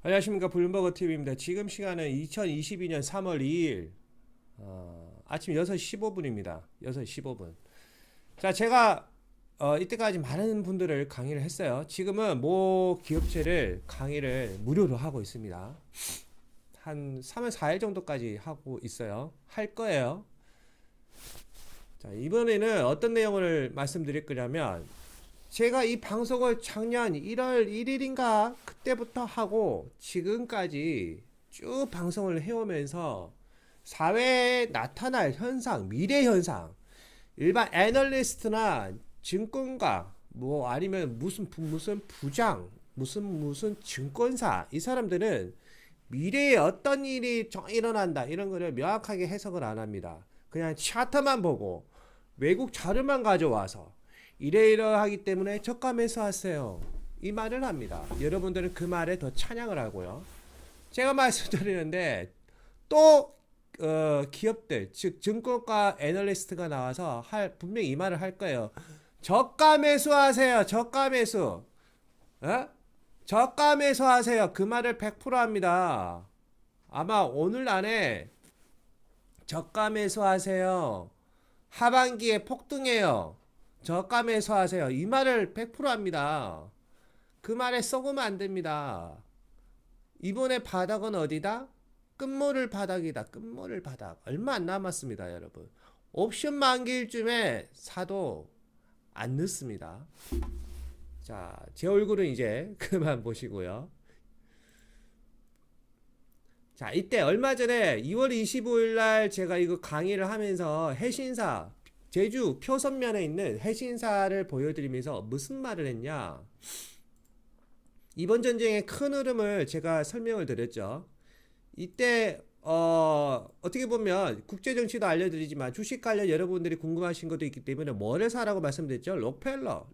안녕하십니까, 블룸버그 TV입니다. 지금 시간은 2022년 3월 2일 아침 6시 15분입니다. 6시 15분. 자, 제가 이때까지 많은 분들을 강의를 했어요. 지금은 모 기업체를 강의를 무료로 하고 있습니다. 한 3월 4일 정도까지 하고 있어요. 할 거예요. 자, 이번에는 어떤 내용을 말씀드릴 거냐면, 제가 이 방송을 작년 1월 1일인가 그때부터 하고 지금까지 쭉 방송을 해오면서 사회에 나타날 현상, 미래 현상, 일반 애널리스트나 증권가, 뭐 아니면 무슨 부장, 무슨 증권사, 이 사람들은 미래에 어떤 일이 일어난다 이런 거를 명확하게 해석을 안 합니다. 그냥 차트만 보고 외국 자료만 가져와서 이러이러하기 때문에 저가 매수하세요, 이 말을 합니다. 여러분들은 그 말에 더 찬양을 하고요. 제가 말씀드리는데 또 기업들, 즉 증권가 애널리스트가 나와서 분명히 이 말을 할 거예요. 저가 매수하세요. 저가 매수. 어? 저가 매수하세요. 그 말을 100% 합니다. 아마 오늘 안에 저가 매수하세요. 하반기에 폭등해요. 저가 매수하세요. 이 말을 100% 합니다. 그 말에 썩으면 안 됩니다. 이번에 바닥은 어디다? 끝모를 바닥이다. 끝모를 바닥. 얼마 안 남았습니다, 여러분. 옵션 만기일쯤에 사도 안 늦습니다. 자, 제 얼굴은 이제 그만 보시고요. 자, 이때 얼마 전에 2월 25일 날 제가 이거 강의를 하면서 해신사, 제주 표선면에 있는 해신사를 보여드리면서 무슨 말을 했냐? 이번 전쟁의 큰 흐름을 제가 설명을 드렸죠. 이때 어떻게 보면 국제정치도 알려드리지만 주식 관련 여러분들이 궁금하신 것도 있기 때문에 뭐를 사라고 말씀드렸죠. 록펠러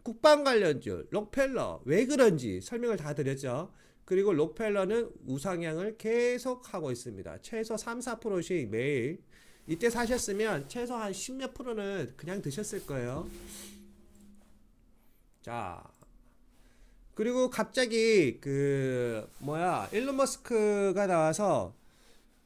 국방 관련주 록펠러, 왜 그런지 설명을 다 드렸죠. 그리고 록펠러는 우상향을 계속 하고 있습니다. 최소 3, 4%씩 매일. 이때 사셨으면 최소 한 10몇 프로는 그냥 드셨을 거예요. 자, 그리고 갑자기 일론 머스크가 나와서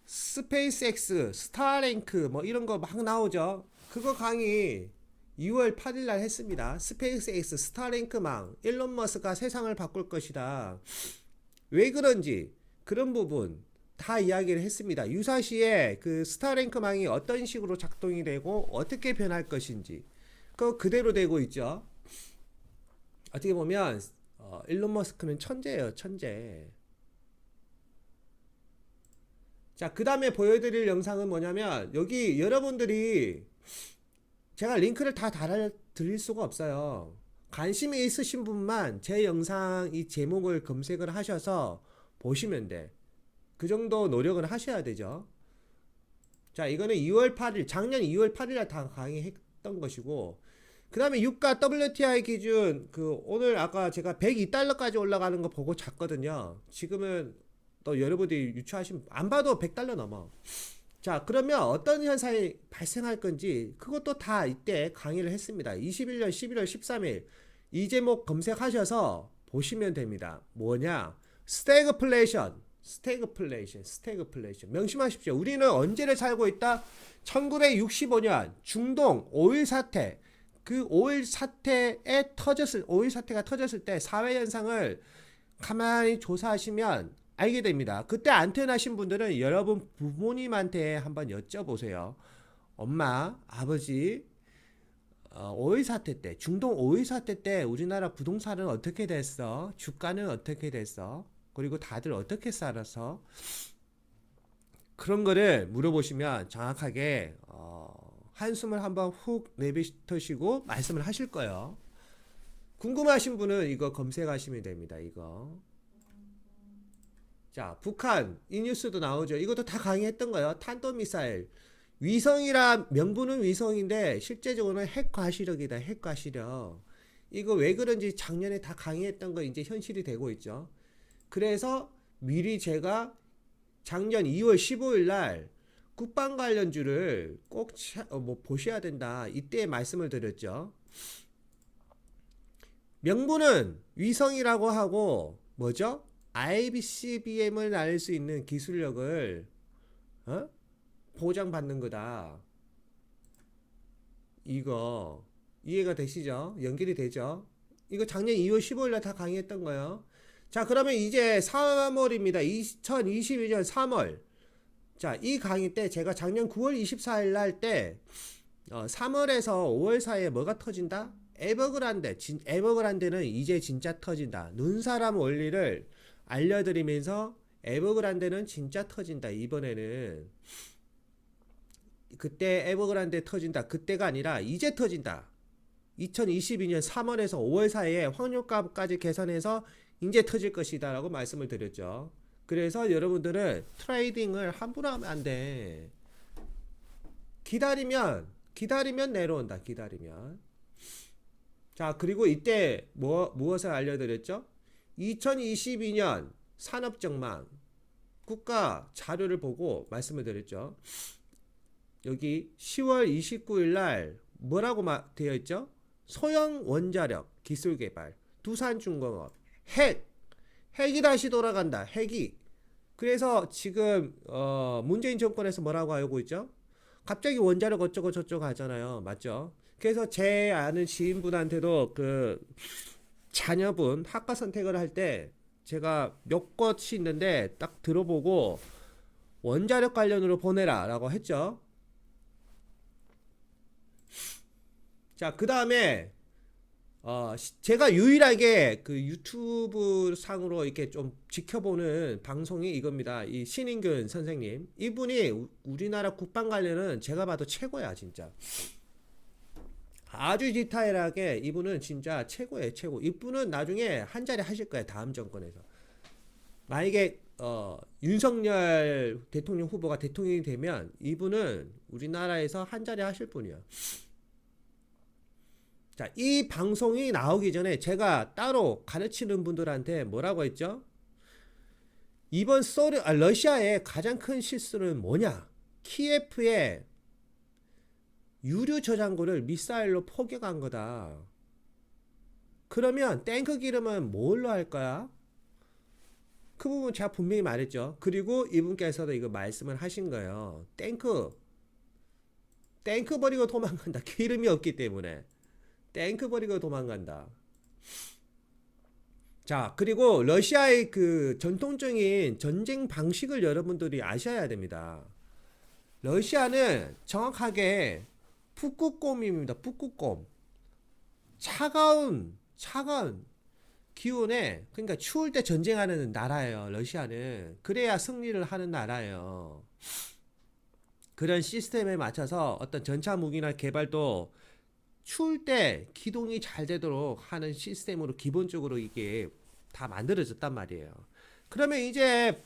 스페이스X, 스타링크 뭐 이런 거 막 나오죠. 그거 강의 2월 8일 날 했습니다. 스페이스X, 스타링크망, 일론 머스크가 세상을 바꿀 것이다. 왜 그런지 그런 부분 다 이야기를 했습니다. 유사시에 그 스타링크망이 어떤 식으로 작동이 되고 어떻게 변할 것인지 그거 그대로 되고 있죠. 어떻게 보면 일론 머스크는 천재예요, 천재. 자, 그 다음에 보여드릴 영상은 뭐냐면, 여기 여러분들이 제가 링크를 다 달아드릴 수가 없어요. 관심이 있으신 분만 제 영상 이 제목을 검색을 하셔서 보시면 돼. 그 정도 노력은 하셔야 되죠. 자, 이거는 2월 8일, 작년 2월 8일에 다 강의했던 것이고, 그 다음에 유가 WTI 기준, 오늘 아까 제가 102달러까지 올라가는 거 보고 잤거든요. 지금은 또 여러분들이 유추하시면, 안 봐도 100달러 넘어. 자, 그러면 어떤 현상이 발생할 건지, 그것도 다 이때 강의를 했습니다. 21년 11월 13일. 이 제목 검색하셔서 보시면 됩니다. 뭐냐? 스태그플레이션. 명심하십시오. 우리는 언제를 살고 있다? 1965년 중동 오일 사태. 그 오일 사태가 터졌을 때 사회 현상을 가만히 조사하시면 알게 됩니다. 그때 안 태어나신 분들은 여러분 부모님한테 한번 여쭤보세요. 엄마, 아버지, 오일 사태 때, 중동 오일 사태 때 우리나라 부동산은 어떻게 됐어? 주가는 어떻게 됐어? 그리고 다들 어떻게 살아서? 그런 거를 물어보시면 정확하게 한숨을 한번 훅 내뱉으시고 말씀을 하실 거예요. 궁금하신 분은 이거 검색하시면 됩니다. 이거. 자, 북한 이 뉴스도 나오죠. 이것도 다 강의했던 거예요. 탄도미사일. 위성이라 명분은 위성인데 실제적으로는 핵 과시력이다. 핵 과시력. 이거 왜 그런지 작년에 다 강의했던 거 이제 현실이 되고 있죠. 그래서 미리 제가 작년 2월 15일 날 국방 관련주를 꼭 보셔야 된다. 이때 말씀을 드렸죠. 명분은 위성이라고 하고 뭐죠? ICBM을 날릴 수 있는 기술력을 보장받는 거다. 이거 이해가 되시죠? 연결이 되죠? 이거 작년 2월 15일 날 다 강의했던 거예요. 자, 그러면 이제 3월입니다. 2022년 3월. 자, 이 강의 때 제가 작년 9월 24일 날 때 3월에서 5월 사이에 뭐가 터진다? 에버그란데는 이제 진짜 터진다. 눈사람 원리를 알려드리면서 에버그란데는 진짜 터진다. 이번에는 그때 에버그란데 터진다. 그때가 아니라 이제 터진다. 2022년 3월에서 5월 사이에 확률값까지 계산해서 이제 터질 것이다 라고 말씀을 드렸죠. 그래서 여러분들은 트레이딩을 함부로 하면 안 돼. 기다리면 내려온다. 기다리면. 자, 그리고 이때 무엇을 알려드렸죠? 2022년 산업전망 국가 자료를 보고 말씀을 드렸죠. 여기 10월 29일 날 뭐라고 되어 있죠? 소형 원자력 기술 개발, 두산중공업, 핵이 다시 돌아간다. 핵이. 그래서 지금 문재인 정권에서 뭐라고 하고 있죠? 갑자기 원자력 어쩌고 저쩌고 하잖아요. 맞죠? 그래서 제 아는 지인분한테도 그 자녀분 학과 선택을 할 때 제가 몇 곳이 있는데 딱 들어보고 원자력 관련으로 보내라 라고 했죠. 자, 그 다음에 제가 유일하게 그 유튜브 상으로 이렇게 좀 지켜보는 방송이 이겁니다. 이 신인균 선생님, 이분이 우리나라 국방 관련은 제가 봐도 최고야. 진짜 아주 디테일하게 이분은 진짜 최고예요. 최고. 이분은 나중에 한 자리 하실 거예요. 다음 정권에서 만약에 윤석열 대통령 후보가 대통령이 되면 이분은 우리나라에서 한 자리 하실 분이야. 자, 이 방송이 나오기 전에 제가 따로 가르치는 분들한테 뭐라고 했죠? 이번 러시아의 가장 큰 실수는 뭐냐? 키예프의 유류 저장고를 미사일로 포격한 거다. 그러면 탱크 기름은 뭘로 할 거야? 그 부분 제가 분명히 말했죠. 그리고 이분께서도 이거 말씀을 하신 거예요. 탱크 버리고 도망간다. 기름이 없기 때문에. 탱크 버리고 도망간다. 자, 그리고 러시아의 그 전통적인 전쟁 방식을 여러분들이 아셔야 됩니다. 러시아는 정확하게 북극곰입니다. 북극곰. 차가운 기온에, 그러니까 추울 때 전쟁하는 나라예요. 러시아는. 그래야 승리를 하는 나라예요. 그런 시스템에 맞춰서 어떤 전차 무기나 개발도 추울 때 기동이 잘 되도록 하는 시스템으로 기본적으로 이게 다 만들어졌단 말이에요. 그러면 이제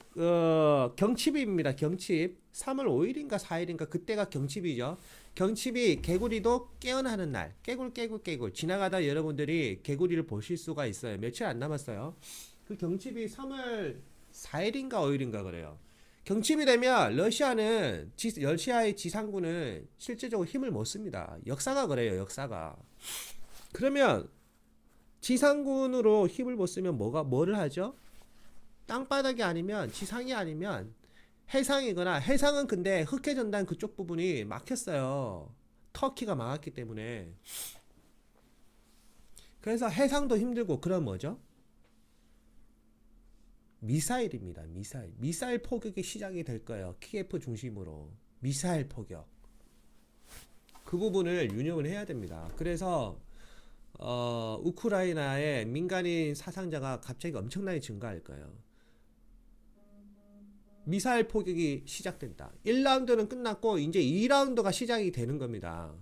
경칩입니다. 경칩 3월 5일인가 4일인가 그때가 경칩이죠. 경칩이 개구리도 깨어나는 날. 깨굴 지나가다 여러분들이 개구리를 보실 수가 있어요. 며칠 안 남았어요. 그 경칩이 3월 4일인가 5일인가 그래요. 경칩이 되면 러시아의 지상군은 실제적으로 힘을 못 씁니다. 역사가 그래요. 역사가. 그러면 지상군으로 힘을 못 쓰면 뭐를 하죠? 땅바닥이 아니면 지상이 아니면 해상이거나, 해상은 근데 흑해전단 그쪽 부분이 막혔어요. 터키가 막았기 때문에. 그래서 해상도 힘들고, 그럼 뭐죠? 미사일입니다. 미사일 포격이 시작이 될 거예요. 키예프 중심으로 미사일 포격. 그 부분을 유념을 해야 됩니다. 그래서 우크라이나의 민간인 사상자가 갑자기 엄청나게 증가할 거예요. 미사일 포격이 시작된다. 1라운드는 끝났고 이제 2라운드가 시작이 되는 겁니다.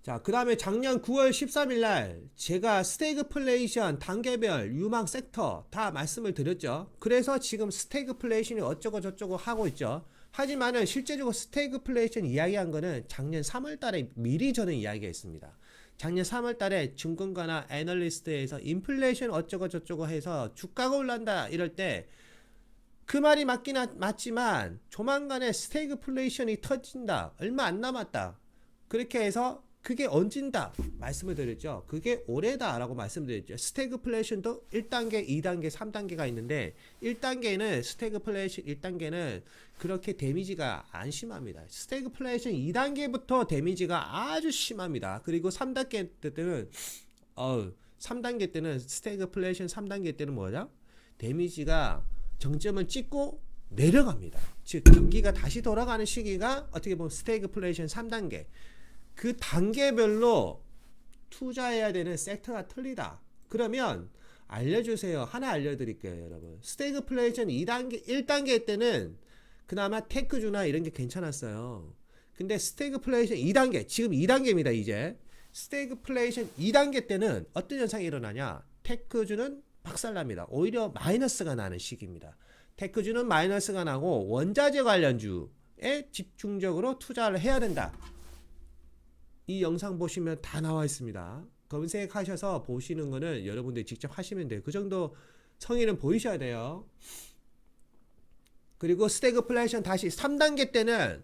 자, 그 다음에 작년 9월 13일 날 제가 스태그플레이션 단계별 유망 섹터 다 말씀을 드렸죠. 그래서 지금 스태그플레이션이 어쩌고 저쩌고 하고 있죠. 하지만은 실제적으로 스태그플레이션 이야기한 거는 작년 3월 달에 미리 저는 이야기했습니다. 작년 3월 달에 증권가나 애널리스트에서 인플레이션 어쩌고 저쩌고 해서 주가가 올란다 이럴 때 그 말이 맞지만 조만간에 스태그플레이션이 터진다. 얼마 안 남았다. 그렇게 해서 그게 언젠다 말씀을 드렸죠. 그게 올해다라고 말씀드렸죠. 스태그플레이션도 1단계, 2단계, 3단계가 있는데 1단계는 스태그플레이션 1단계는 그렇게 데미지가 안 심합니다. 스태그플레이션 2단계부터 데미지가 아주 심합니다. 그리고 3단계 때는 3단계 때는 스태그플레이션 3단계 때는 뭐냐? 데미지가 정점을 찍고 내려갑니다. 즉 경기가 다시 돌아가는 시기가 어떻게 보면 스태그플레이션 3단계. 그 단계별로 투자해야 되는 섹터가 틀리다. 그러면 알려주세요. 하나 알려드릴게요, 여러분. 스태그플레이션 2단계, 1단계 때는 그나마 테크주나 이런 게 괜찮았어요. 근데 스태그플레이션 2단계, 지금 2단계입니다, 이제. 스태그플레이션 2단계 때는 어떤 현상이 일어나냐? 테크주는 박살납니다. 오히려 마이너스가 나는 시기입니다. 테크주는 마이너스가 나고 원자재 관련주에 집중적으로 투자를 해야 된다. 이 영상 보시면 다 나와 있습니다. 검색하셔서 보시는 거는 여러분들이 직접 하시면 돼요. 그 정도 성의는 보이셔야 돼요. 그리고 스태그플레이션 다시 3단계 때는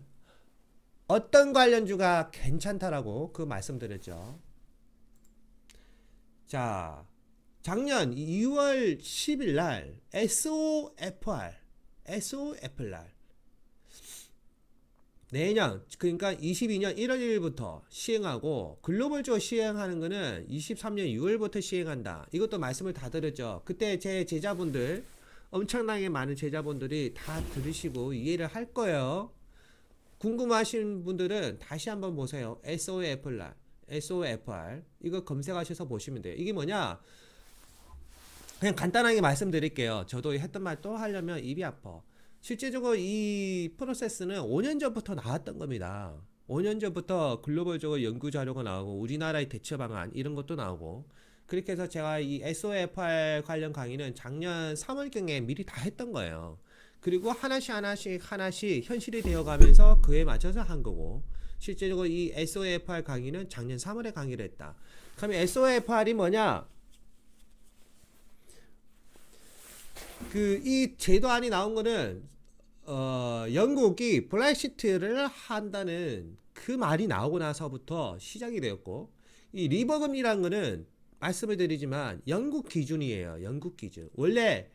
어떤 관련주가 괜찮다라고 그 말씀드렸죠. 자, 작년 2월 10일 날 SOFR 날 내년 그러니까 22년 1월 1일부터 시행하고 글로벌적으로 시행하는 거는 23년 6월부터 시행한다. 이것도 말씀을 다 드렸죠. 그때 제 제자분들 엄청나게 많은 제자분들이 다 들으시고 이해를 할 거예요. 궁금하신 분들은 다시 한번 보세요. SOFR 이거 검색하셔서 보시면 돼요. 이게 뭐냐? 그냥 간단하게 말씀드릴게요. 저도 했던 말 또 하려면 입이 아파. 실제적으로 이 프로세스는 5년 전부터 나왔던 겁니다. 5년 전부터 글로벌적으로 연구 자료가 나오고 우리나라의 대처 방안 이런 것도 나오고 그렇게 해서 제가 이 SOFR 관련 강의는 작년 3월경에 미리 다 했던 거예요. 그리고 하나씩 현실이 되어가면서 그에 맞춰서 한 거고 실제적으로 이 SOFR 강의는 작년 3월에 강의를 했다. 그러면 SOFR이 뭐냐? 이 제도안이 나온 거는 영국이 브렉시트를 한다는 그 말이 나오고 나서부터 시작이 되었고 이 리버금리라는 거는 말씀을 드리지만 영국 기준이에요. 영국 기준. 원래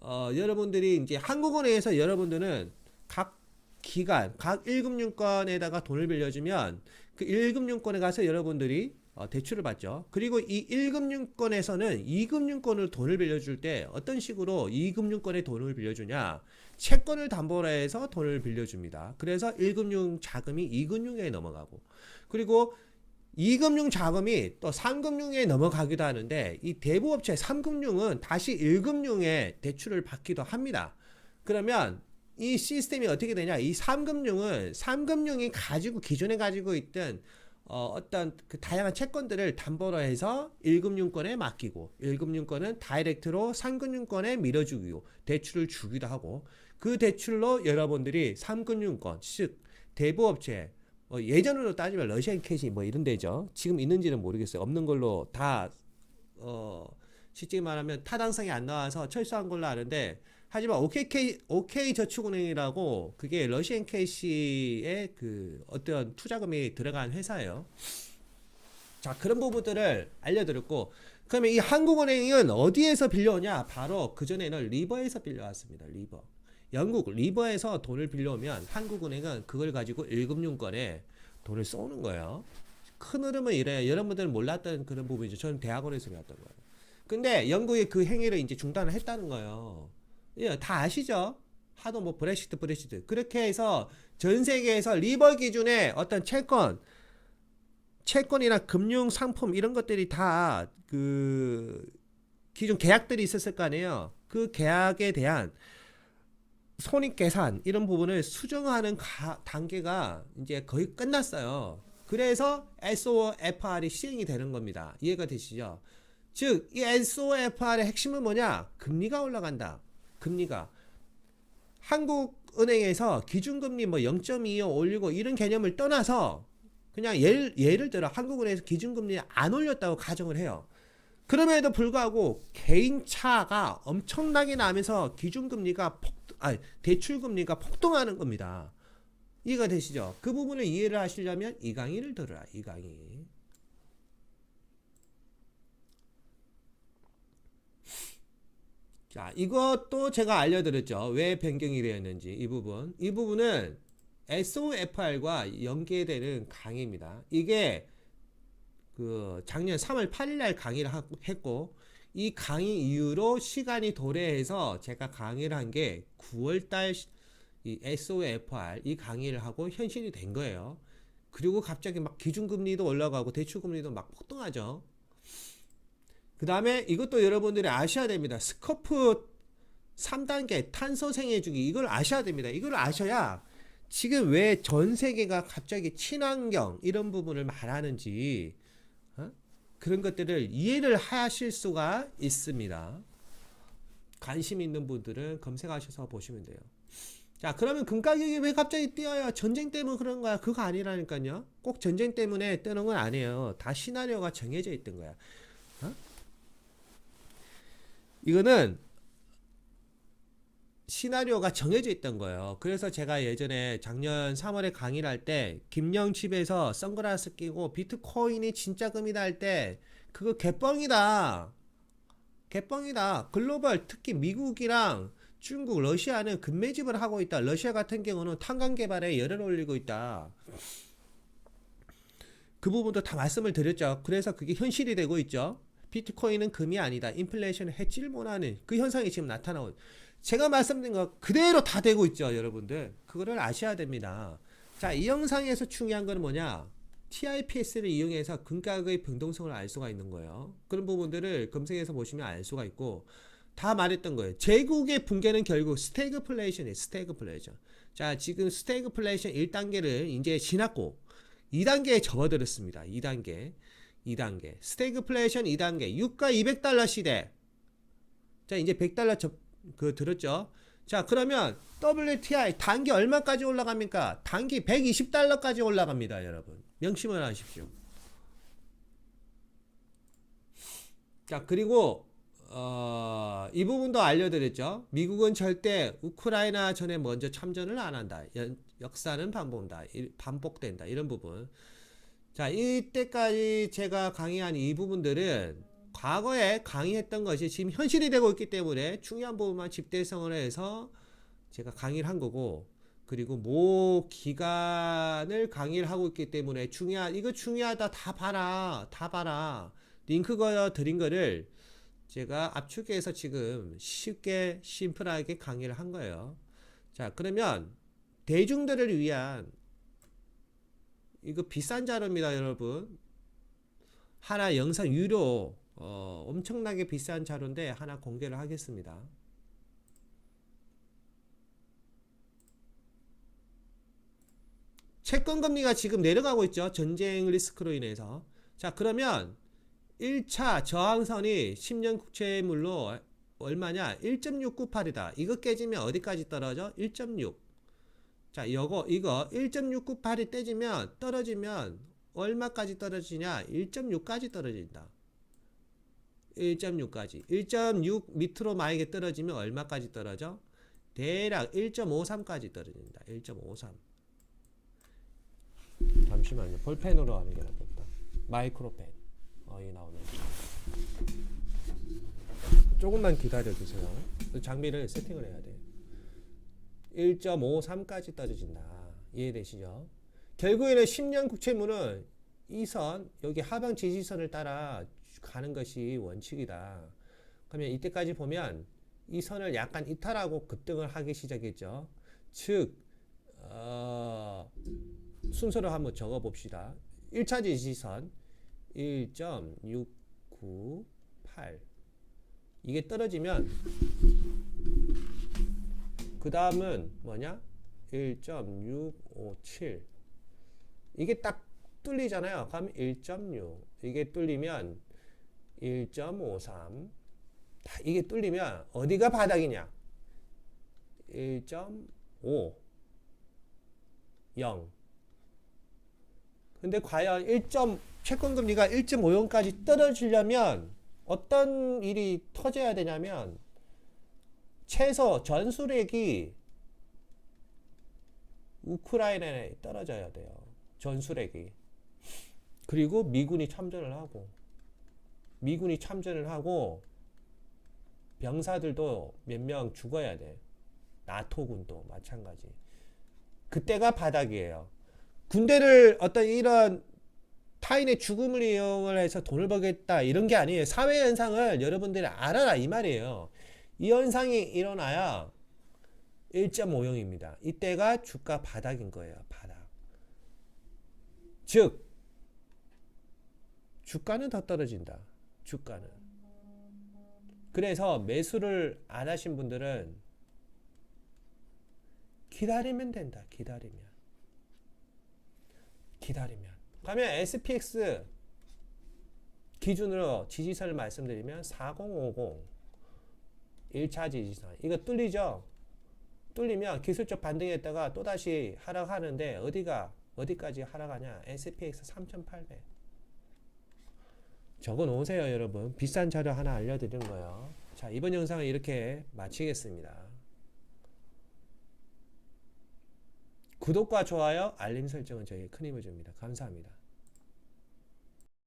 여러분들이 이제 한국은행에서 여러분들은 각 기관, 각 1금융권에다가 돈을 빌려주면 그 1금융권에 가서 여러분들이 대출을 받죠. 그리고 이 1금융권에서는 2금융권을 돈을 빌려줄 때 어떤 식으로 2금융권에 돈을 빌려주냐? 채권을 담보로 해서 돈을 빌려줍니다. 그래서 1금융 자금이 2금융에 넘어가고 그리고 2금융 자금이 또 3금융에 넘어가기도 하는데 이 대부업체 3금융은 다시 1금융에 대출을 받기도 합니다. 그러면 이 시스템이 어떻게 되냐? 이 3금융이 기존에 가지고 있던 어떤 그 다양한 채권들을 담보로 해서 1금융권에 맡기고 1금융권은 다이렉트로 3금융권에 밀어주고 대출을 주기도 하고 그 대출로 여러분들이 3금융권 즉 대부업체 예전으로 따지면 러시안 캐시 뭐 이런 데죠. 지금 있는지는 모르겠어요. 없는 걸로 다 실제 말하면 타당성이 안 나와서 철수한 걸로 아는데 하지만 OK 저축은행이라고 그게 러시안 캐시의 그 어떤 투자금이 들어간 회사예요. 자, 그런 부분들을 알려드렸고 그러면 이 한국은행은 어디에서 빌려오냐? 바로 그전에는 리버에서 빌려왔습니다. 영국 리버에서 돈을 빌려오면 한국은행은 그걸 가지고 1금융권에 돈을 쏘는 거예요. 큰 흐름은 이래요. 여러분들은 몰랐던 그런 부분이죠. 저는 대학원에서 배웠던 거예요. 근데 영국이 그 행위를 이제 중단을 했다는 거예요. 예, 다 아시죠? 하도 뭐 브렉시트 그렇게 해서 전 세계에서 리버 기준의 어떤 채권이나 금융 상품 이런 것들이 다 그 기존 계약들이 있었을 거 아니에요. 그 계약에 대한 손익계산 이런 부분을 수정하는 단계가 이제 거의 끝났어요. 그래서 SOFR이 시행이 되는 겁니다. 이해가 되시죠? 즉, 이 SOFR의 핵심은 뭐냐? 금리가 올라간다. 금리가 한국은행에서 기준금리 뭐 0.25 올리고 이런 개념을 떠나서 그냥 예를 들어 한국은행에서 기준금리 안 올렸다고 가정을 해요. 그럼에도 불구하고 개인차가 엄청나게 나면서 대출금리가 폭등하는 겁니다. 이해가 되시죠? 그 부분을 이해를 하시려면 이 강의를 들어라. 이 강의. 자, 이것도 제가 알려드렸죠. 왜 변경이 되었는지. 이 부분은 SOFR과 연계되는 강의입니다. 이게 그 작년 3월 8일 날 강의를 했고, 이 강의 이후로 시간이 도래해서 제가 강의를 한 게 9월 달이 SOFR 이 강의를 하고 현실이 된 거예요. 그리고 갑자기 막 기준금리도 올라가고 대출금리도 막 폭등하죠. 그 다음에 이것도 여러분들이 아셔야 됩니다. 스코프 3단계 탄소 생애주기, 이걸 아셔야 됩니다. 이걸 아셔야 지금 왜 전 세계가 갑자기 친환경 이런 부분을 말하는지 그런 것들을 이해를 하실 수가 있습니다. 관심 있는 분들은 검색하셔서 보시면 돼요. 자, 그러면 금 가격이 왜 갑자기 뛰어요? 전쟁 때문에 그런 거야? 그거 아니라니까요. 꼭 전쟁 때문에 뜨는 건 아니에요. 다 시나리오가 정해져 있던 거야. 이거는 시나리오가 정해져 있던 거예요. 그래서 제가 예전에 작년 3월에 강의를 할 때 김영 집에서 선글라스 끼고 비트코인이 진짜 금이다 할 때 그거 개뻥이다. 개뻥이다. 글로벌 특히 미국이랑 중국, 러시아는 금매집을 하고 있다. 러시아 같은 경우는 탄광 개발에 열을 올리고 있다. 그 부분도 다 말씀을 드렸죠. 그래서 그게 현실이 되고 있죠. 비트코인은 금이 아니다. 인플레이션을 해치를 못하는 그 현상이 지금 나타나고, 제가 말씀드린 거 그대로 다 되고 있죠. 여러분들 그거를 아셔야 됩니다. 자, 이 영상에서 중요한 건 뭐냐, TIPS를 이용해서 금가격의 변동성을 알 수가 있는 거예요. 그런 부분들을 검색해서 보시면 알 수가 있고, 다 말했던 거예요. 제국의 붕괴는 결국 스태그플레이션이에요. 스태그플레이션. 자, 지금 스태그플레이션 1단계를 이제 지났고 2단계에 접어들었습니다. 2단계 스태그플레이션 2단계 유가 200달러 시대. 자, 이제 100달러 들었죠. 자, 그러면 WTI 단기 얼마까지 올라갑니까? 단기 120달러까지 올라갑니다. 여러분 명심을 하십시오. 자, 그리고 이 부분도 알려드렸죠. 미국은 절대 우크라이나 전에 먼저 참전을 안 한다. 역사는 반복된다. 이런 부분. 자, 이때까지 제가 강의한 이 부분들은 과거에 강의했던 것이 지금 현실이 되고 있기 때문에 중요한 부분만 집대성을 해서 제가 강의를 한 거고, 그리고 모 기간을 강의를 하고 있기 때문에 이거 중요하다. 다 봐라. 링크 거 드린 거를 제가 압축해서 지금 쉽게 심플하게 강의를 한 거예요. 자, 그러면 대중들을 위한 이거 비싼 자료입니다. 여러분 하나 영상 유료 엄청나게 비싼 자료인데 하나 공개를 하겠습니다. 채권금리가 지금 내려가고 있죠. 전쟁 리스크로 인해서. 자, 그러면 1차 저항선이 10년 국채물로 얼마냐? 1.698이다. 이거 깨지면 어디까지 떨어져? 1.6. 자, 이거 1.698이 떨어지면 얼마까지 떨어지냐? 1.6까지 떨어진다. 1.6까지. 1.6 밑으로 만약에 떨어지면 얼마까지 떨어져? 대략 1.53까지 떨어진다. 1.53. 잠시만요. 볼펜으로 하는 게 낫겠다. 마이크로펜. 이 나오네. 조금만 기다려 주세요. 장비를 세팅을 해야 돼. 1.53까지 떨어진다. 이해되시죠? 결국에는 10년 국채물은 이 선, 여기 하방 지지선을 따라 가는 것이 원칙이다. 그러면 이때까지 보면 이 선을 약간 이탈하고 급등을 하기 시작했죠. 즉 순서로 한번 적어 봅시다. 1차 지지선 1.698 이게 떨어지면 그 다음은 뭐냐? 1.657 이게 딱 뚫리잖아요. 그럼 1.6 이게 뚫리면 1.53 이게 뚫리면 어디가 바닥이냐? 1.5 0 근데 과연 채권금리가 1.50까지 떨어지려면 어떤 일이 터져야 되냐면 최소 전술핵이 우크라이나에 떨어져야 돼요. 전술핵이. 그리고 미군이 참전을 하고 병사들도 몇 명 죽어야 돼. 나토군도 마찬가지. 그때가 바닥이에요. 군대를 어떤 이런 타인의 죽음을 이용을 해서 돈을 벌겠다 이런 게 아니에요. 사회 현상을 여러분들이 알아라 이 말이에요. 이 현상이 일어나야 1.50입니다. 이때가 주가 바닥인 거예요. 바닥. 즉 주가는 더 떨어진다. 주가는. 그래서 매수를 안 하신 분들은 기다리면 된다. 기다리면. 그러면 SPX 기준으로 지지선을 말씀드리면 4050 1차 지지선. 이거 뚫리죠? 뚫리면 기술적 반등했다가 또다시 하락하는데 어디까지 하락하냐? SPX 3800. 적어 놓으세요, 여러분. 비싼 자료 하나 알려드린 거예요. 자, 이번 영상은 이렇게 마치겠습니다. 구독과 좋아요, 알림 설정은 저에게 큰 힘을 줍니다. 감사합니다.